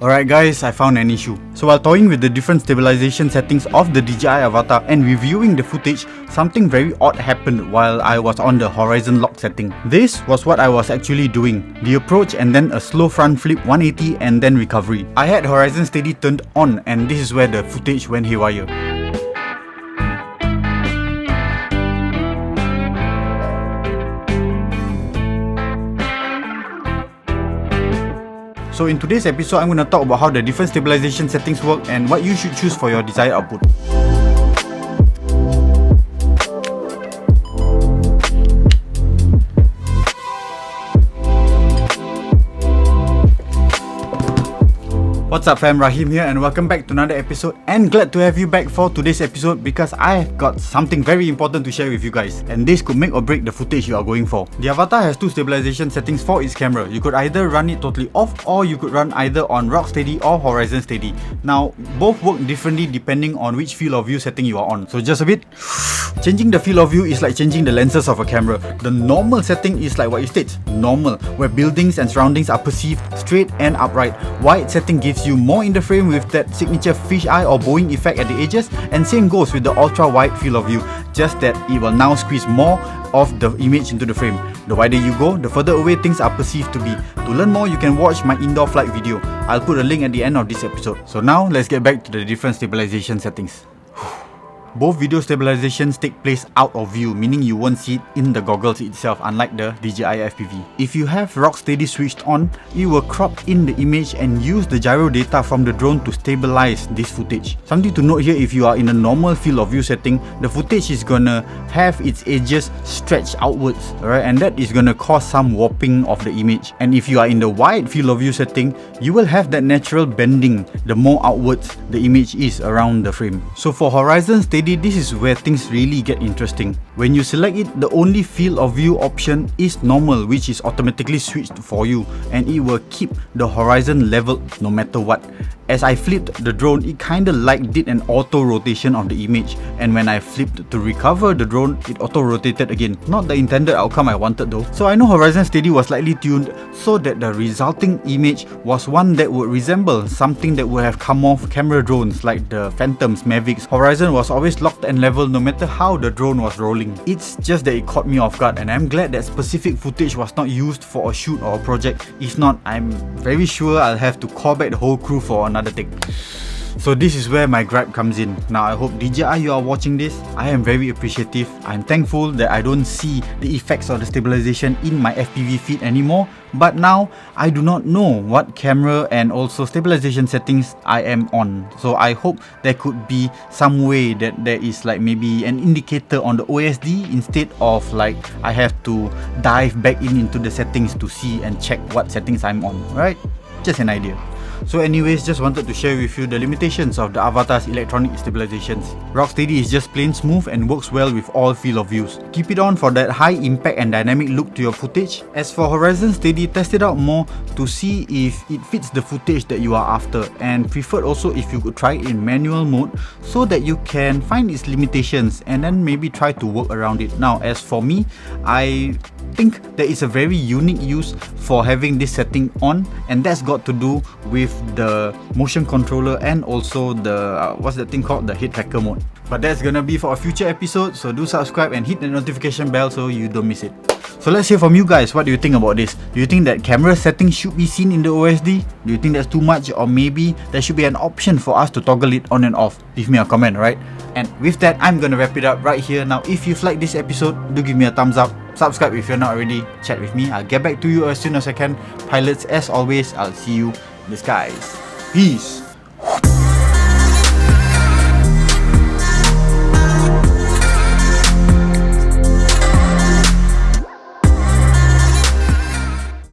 Alright guys, I found an issue. So while toying with the different stabilization settings of the DJI Avata and reviewing the footage, something very odd happened while I was on the horizon lock setting. This was what I was actually doing. The approach and then a slow front flip 180 and then recovery. I had Horizonsteady turned on and this is where the footage went haywire. So in today's episode, I'm going to talk about how the different stabilization settings work and what you should choose for your desired output. What's up fam, Rahim here and welcome back to another episode, and glad to have you back for today's episode because I've got something very important to share with you guys, and this could make or break the footage you are going for. The Avata has two stabilization settings for its camera. You could either run it totally off or you could run either on Rocksteady or Horizonsteady. Now, both work differently depending on which field of view setting you are on. So just a bit, changing the field of view is like changing the lenses of a camera. The normal setting is like what it states, normal, where buildings and surroundings are perceived straight and upright. Wide setting gives you more in the frame with that signature fisheye or bowing effect at the edges, and same goes with the ultra wide field of view, just that it will now squeeze more of the image into the frame. The wider you go, the further away things are perceived to be. To learn more, you can watch my indoor flight video. I'll put a link at the end of this episode. So now let's get back to the different stabilization settings. Both video stabilizations take place out of view, meaning you won't see it in the goggles itself, unlike the DJI FPV. If you have Rocksteady switched on, it will crop in the image and use the gyro data from the drone to stabilize this footage. Something to note here, if you are in a normal field of view setting, the footage is gonna have its edges stretched outwards, alright, and that is gonna cause some warping of the image. And if you are in the wide field of view setting, you will have that natural bending the more outwards the image is around the frame. So for Horizonsteady, this is where things really get interesting. When you select it, the only field of view option is normal, which is automatically switched for you, and it will keep the horizon leveled no matter what. As I flipped the drone, it kinda like did an auto rotation of the image, and when I flipped to recover the drone, it auto rotated again. Not the intended outcome I wanted though. So I know Horizonsteady was slightly tuned so that the resulting image was one that would resemble something that would have come off camera drones like the Phantoms, Mavics. Horizon was always locked and level no matter how the drone was rolling. It's just that it caught me off guard, and I'm glad that specific footage was not used for a shoot or a project. If not, I'm very sure I'll have to call back the whole crew for another take. So this is where my gripe comes in. Now I hope DJI you are watching this. I am very appreciative. I'm thankful that I don't see the effects of the stabilization in my FPV feed anymore. But now I do not know what camera and also stabilization settings I am on. So I hope there could be some way that there is like maybe an indicator on the OSD instead of like I have to dive back into the settings to see and check what settings I'm on, right? Just an idea. So anyways, just wanted to share with you the limitations of the Avata's electronic stabilizations. Rocksteady is just plain smooth and works well with all field of views. Keep it on for that high impact and dynamic look to your footage. As for Horizonsteady, test it out more to see if it fits the footage that you are after, and preferred also if you could try it in manual mode so that you can find its limitations and then maybe try to work around it. Now as for me, I think there is a very unique use for having this setting on, and that's got to do with the motion controller and also the what's that thing called, the head tracker mode. But that's gonna be for a future episode, so do subscribe and hit the notification bell so you don't miss it. So let's hear from you guys. What do you think about this? Do you think that camera settings should be seen in the OSD? Do you think that's too much, or maybe there should be an option for us to toggle it on and off? Leave me a comment, right? And with that, I'm gonna wrap it up right here. Now if you've liked this episode, do give me a thumbs up. Subscribe if you're not already. Chat with me. I'll get back to you as soon as I can. Pilots, as always, I'll see you in the skies. Peace.